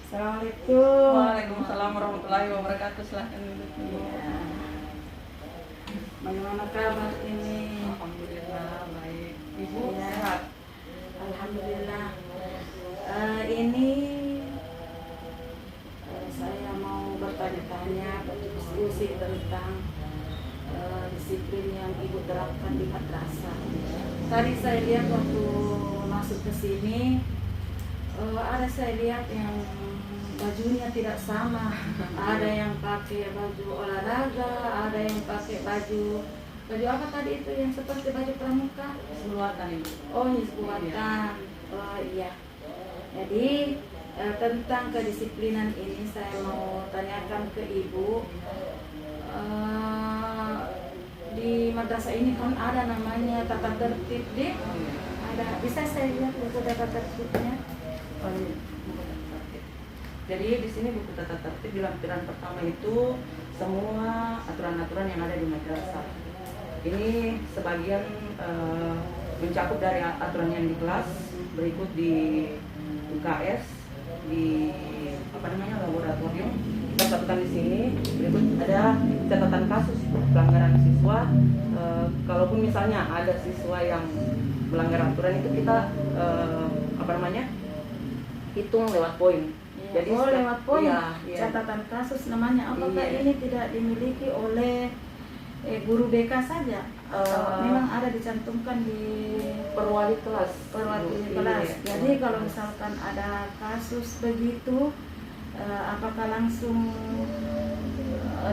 Assalamualaikum. Waalaikumsalam warahmatullahi wabarakatuh. Silahkan duduk. Iya. Bagaimana kabar ini? Alhamdulillah baik. Ibu Iya. sehat? Alhamdulillah. Ini saya mau bertanya-tanya, berdiskusi tentang disiplin yang ibu terapkan di madrasah. Tadi saya lihat waktu masuk ke sini, ada saya lihat yang bajunya tidak sama. Ada yang pakai baju olahraga, ada yang pakai baju apa tadi itu yang seperti baju pramuka? Hizbul-Wathan Ibu. Oh, Hizbul-Wathan. Oh iya. Jadi tentang kedisiplinan ini saya mau tanyakan ke ibu. Di madrasah ini kan ada namanya tata tertib deh. Ada, bisa saya lihat buku tata tertibnya? Oh, iya. Buku tata tertib. Jadi di sini buku tata tertib di lampiran pertama itu semua aturan-aturan yang ada di madrasah. Ini sebagian mencakup dari aturan yang di kelas, berikut di UKS, di laboratorium. Kita catatkan di sini. Berikut ada catatan kasus pelanggaran siswa. Kalaupun misalnya ada siswa yang melanggar aturan itu kita hitung lewat poin. Ya, Jadi lewat poin. Iya. Catatan kasus namanya. Apakah Iya. ini tidak dimiliki oleh guru BK saja? Atau memang ada dicantumkan di perwali kelas. perwakilan Iya. kelas? Jadi kalau misalkan ada kasus begitu, apakah langsung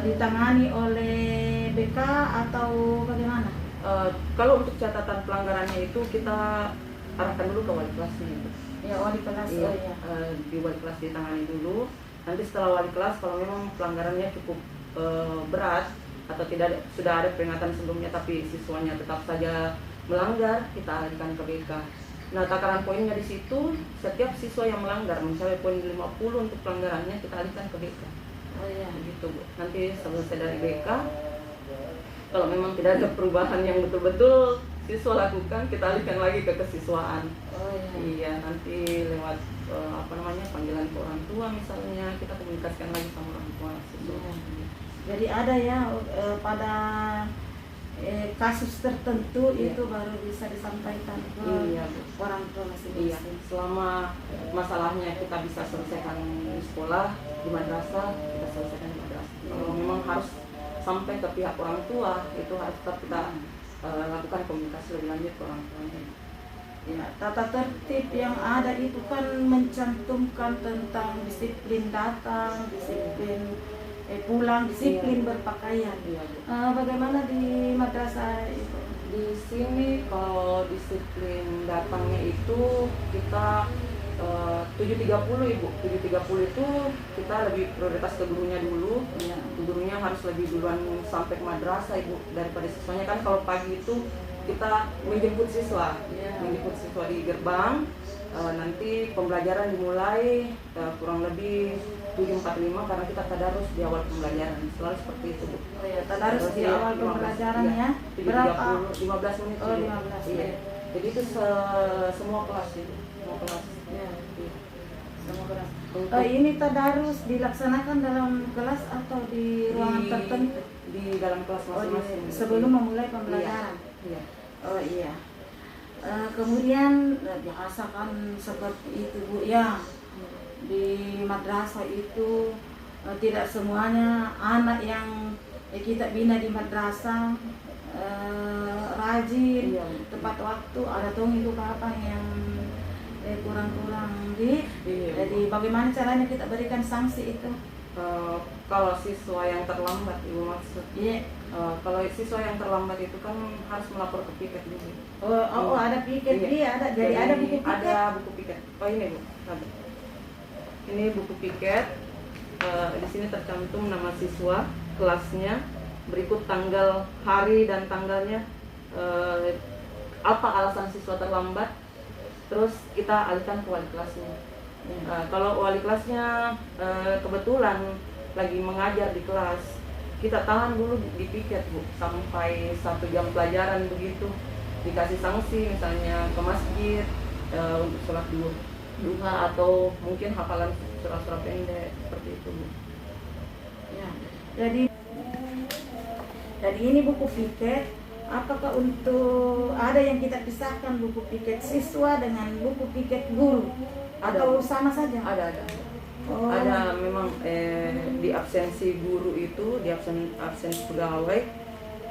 ditangani oleh BK atau bagaimana? Kalau untuk catatan pelanggarannya itu kita arahkan dulu ke wali kelasnya itu. Ya, wali kelas. Iya, Oh ya. di wali kelas ditangani dulu. Nanti setelah wali kelas kalau memang pelanggarannya cukup berat atau sudah ada peringatan sebelumnya tapi siswanya tetap saja melanggar, kita alihkan ke BK. Nah, takaran poinnya di situ setiap siswa yang melanggar mencapai poin 50 untuk pelanggarannya kita alihkan ke BK. Oh ya. Begitu, Bu. Nanti selesai dari BK, kalau memang tidak ada perubahan yang betul-betul siswa lakukan, kita alihkan lagi ke kesiswaan. Oh ya. Iya, nanti lewat panggilan ke orang tua misalnya, kita komunikasikan lagi sama orang tua siswa. Jadi ada ya pada kasus tertentu Iya. itu baru bisa disampaikan ke Iya, Bu. orang tua Iya, masing-masing. selama masalahnya kita bisa selesaikan di sekolah, di madrasah, kita selesaikan di madrasah. Kalau memang harus sampai ke pihak orang tua, itu harus tetap kita lakukan komunikasi lebih lanjut ke orang tuanya. Ya, tata tertib yang ada itu kan mencantumkan tentang disiplin datang, disiplin pulang, disiplin Iya. berpakaian. Iya, Bu. Bagaimana di madrasah itu? Di sini kalau disiplin datangnya itu kita 7.30 Ibu. 7.30 itu kita lebih prioritas ke gurunya dulu. Ya. Gurunya harus lebih duluan sampai ke madrasah Ibu daripada siswanya. Kan kalau pagi itu kita menjemput siswa. Ya. Menjemput siswa di gerbang. Nanti pembelajaran dimulai kurang lebih 7.45 karena kita tadarus di awal pembelajaran. Selalu seperti itu, Bu. Oh ya, tadarus di Iya, awal 15, pembelajaran iya. ya. 7.30, Berapa? 15 menit. Oh, Ibu. 15 Iya. menit. Jadi itu semua kelas itu, semua kelas. Ya. Iya. Semua kelas. Untuk Ini tadarus dilaksanakan dalam kelas atau di ruangan tertentu? di dalam kelas masing-masing. Sebelum memulai pembelajaran. Iya. Oh iya. Kemudian biasa kan seperti itu Bu ya, di madrasah itu tidak semuanya anak yang kita bina di madrasah rajin, Iya. tepat waktu. Ada tuh itu apa yang kurang-kurang di. Iya. Jadi bagaimana caranya kita berikan sanksi itu? Kalau siswa yang terlambat, Ibu maksud. Iya. Kalau siswa yang terlambat itu kan harus melapor ke piket dulu. Oh, ada piket Iya. dia ada. Jadi ada buku piket. Ada buku piket. Oh ini Bu, ada. Ini buku piket. Di sini tercantum nama siswa, kelasnya, berikut tanggal, hari dan tanggalnya, apa alasan siswa terlambat, terus kita alihkan ke wali kelasnya. Kalau wali kelasnya kebetulan lagi mengajar di kelas, kita tahan dulu di piket Bu sampai 1 jam pelajaran begitu, dikasih sanksi misalnya ke masjid untuk sholat duha atau mungkin hafalan surat-surat pendek seperti itu, Bu. Ya, jadi ini buku piket. Apakah untuk ada yang kita pisahkan buku piket siswa dengan buku piket guru atau sama saja? Ada. Oh. Ada memang di absensi guru itu, di absensi pegawai,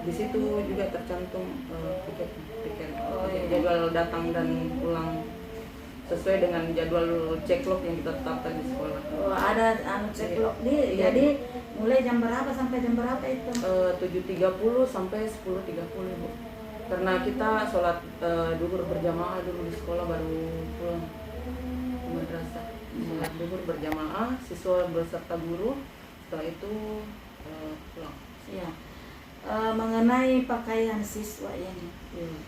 di situ juga tercantum piket Oh, iya. jadwal datang dan pulang sesuai dengan jadwal ceklok yang kita tetapkan di sekolah. Oh, ada ceklok Iya. jadi mulai jam berapa sampai jam berapa itu? 7.30 sampai 10.30, Bu. Karena kita sholat duhur berjamaah dulu di sekolah baru pulang ke madrasah. Sholat duhur berjamaah, siswa beserta guru, setelah itu pulang. Ya. Mengenai pakaian siswa ini, Iya.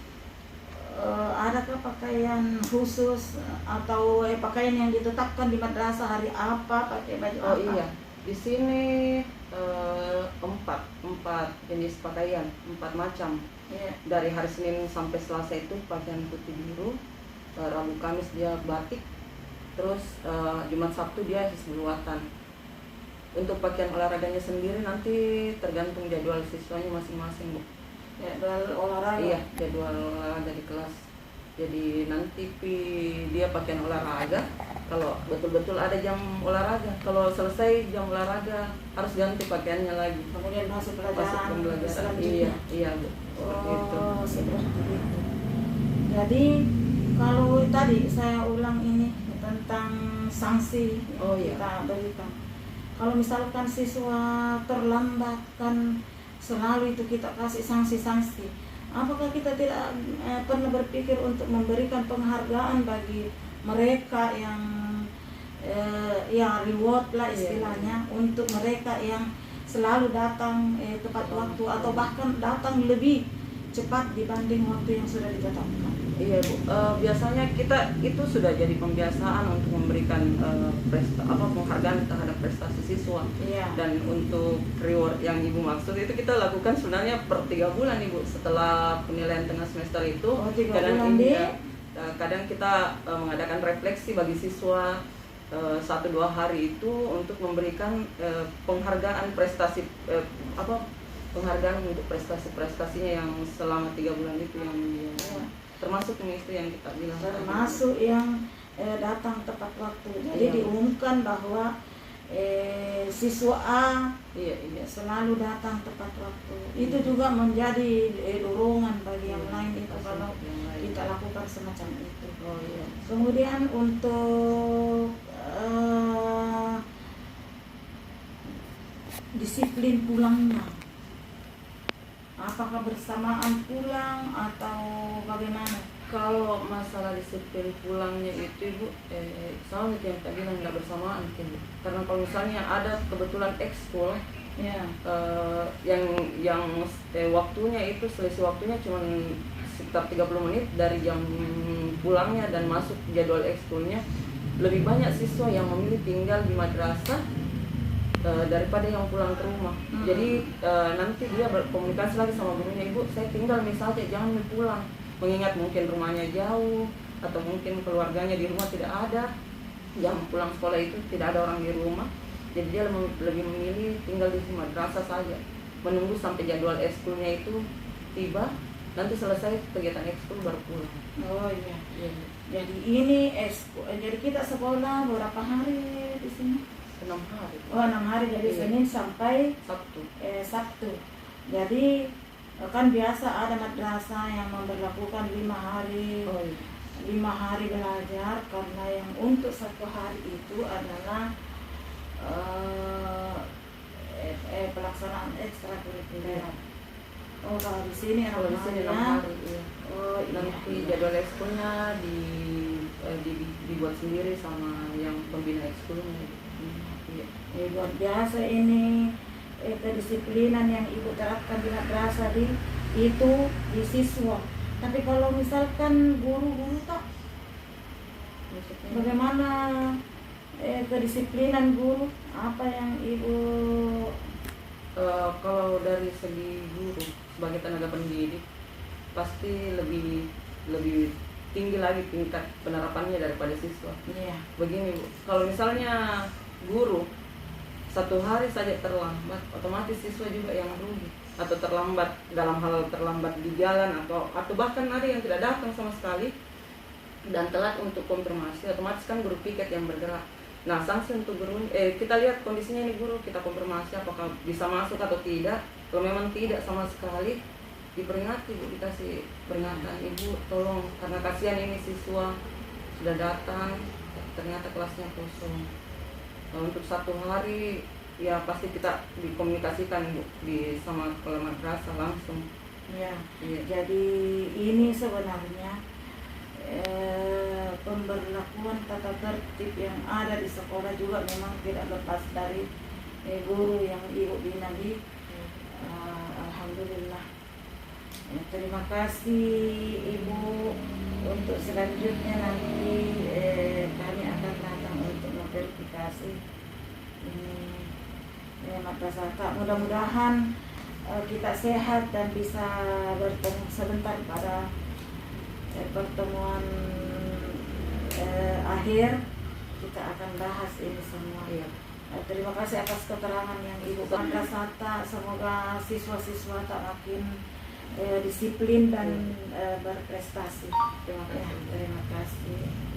adakah pakaian khusus atau pakaian yang ditetapkan di madrasah hari apa, pakai baju Oh apa? iya, di sini empat jenis pakaian, 4 macam. Ya. Dari hari Senin sampai Selasa itu pakaian putih biru, Rabu Kamis dia batik, terus Jumat Sabtu dia hizbul-watan. Untuk pakaian olahraganya sendiri nanti tergantung jadwal siswanya masing-masing, Bu. Jadwal olahraga. Iya, jadwal olahraga di kelas. Jadi nanti dia pakaian olahraga. Kalau betul-betul ada jam olahraga, kalau selesai jam olahraga harus ganti pakaiannya lagi. Kemudian masuk Masuk pelajaran pembelajaran. selanjutnya. Iya, Bu. Seperti itu. Oh, seperti itu. Jadi kalau tadi saya ulang ini tentang sanksi Oh, iya. kita berikan. Kalau misalkan siswa terlambat kan selalu itu kita kasih sanksi-sanksi. Apakah kita tidak pernah berpikir untuk memberikan penghargaan bagi mereka yang reward lah istilahnya, untuk mereka yang selalu datang tepat waktu atau bahkan datang lebih cepat dibanding waktu yang sudah ditetapkan? Iya, Bu. Biasanya kita itu sudah jadi pembiasaan untuk memberikan penghargaan terhadap prestasi siswa. Iya. Dan untuk reward yang Ibu maksud itu kita lakukan sebenarnya per 3 bulan, Ibu. Setelah penilaian tengah semester itu, Oh, 3 kadang bulan deh. kadang kita mengadakan refleksi bagi siswa 1-2 hari itu untuk memberikan penghargaan prestasi penghargaan untuk prestasi-prestasinya yang selama 3 bulan itu yang dia termasuk ini itu yang kita bilang Termasuk yang datang tepat waktu. Jadi Iya. diumumkan bahwa siswa A iya selalu datang tepat waktu. Itu juga menjadi dorongan bagi yang lain itu kalau yang lain. kita lakukan semacam itu. Oh iya. Kemudian untuk disiplin pulangnya, apakah bersamaan pulang atau bagaimana? Kalau masalah disiplin pulangnya itu, Ibu, sama yang tadi bilang nggak bersamaan mungkin, Bu. Karena kalau misalnya ada kebetulan ekskul Ya. yang waktunya itu selisih waktunya cuma sekitar 30 menit dari jam pulangnya dan masuk jadwal ekskulnya, lebih banyak siswa yang memilih tinggal di madrasah daripada yang pulang ke rumah. Jadi nanti dia berkomunikasi lagi sama gurunya, Ibu, saya tinggal misalnya, jangan pulang, mengingat mungkin rumahnya jauh atau mungkin keluarganya di rumah tidak ada, jam pulang sekolah itu tidak ada orang di rumah. Jadi dia lebih memilih tinggal di madrasah saja, menunggu sampai jadwal ekskulnya itu tiba, nanti selesai kegiatan ekskul baru pulang. Oh iya. Ya, Jadi ini jadi kita sekolah berapa hari di sini? 6 hari. Oh, 6 hari, jadi Iya. Senin sampai Sabtu. Sabtu. Jadi kan biasa ada madrasah yang memberlakukan 5 hari. Oh iya. 5 hari belajar, karena yang untuk 1 hari itu adalah pelaksanaan ekstrakurikuler. Oh, kalau di sini Kalau di sini 6 ya. hari, iya. Oh iya. Nanti jadwal ekskulnya dibuat sendiri sama yang pembina ekskulnya. Iya. Luar biasa ini kedisiplinan yang Ibu terapkan di madrasah itu di siswa. Tapi kalau misalkan guru-guru tak, Maksudnya, bagaimana kedisiplinan guru? Apa yang Ibu kalau dari segi guru sebagai tenaga pendidik pasti lebih tinggi lagi tingkat penerapannya daripada siswa. Iya. Begini Bu, kalau misalnya guru satu hari saja terlambat, otomatis siswa juga yang rugi, atau terlambat dalam hal terlambat di jalan, atau bahkan ada yang tidak datang sama sekali dan telat untuk konfirmasi, otomatis kan guru piket yang bergerak. Nah, sanksi untuk guru, kita lihat kondisinya ini guru, kita konfirmasi apakah bisa masuk atau tidak. Kalau memang tidak sama sekali, diperingati Bu, dikasih peringatan, Ibu tolong, karena kasihan ini siswa sudah datang ternyata kelasnya kosong. Kalau untuk satu hari ya pasti kita dikomunikasikan Bu sama kepala madrasah langsung. Iya. Iya. Jadi ini sebenarnya pemberlakuan tata tertib yang ada di sekolah juga memang tidak lepas dari guru yang Ibu bina di. Alhamdulillah. Terima kasih Ibu. Untuk selanjutnya nanti kami akan datang untuk memverifikasi madrasah. Mudah-mudahan kita sehat dan bisa bertemu sebentar pada pertemuan akhir. Kita akan bahas ini semua. Iya. Terima kasih atas keterangan yang Ibu Madrasah. Semoga siswa-siswa tak makin disiplin dan berprestasi. Terima kasih. Terima kasih.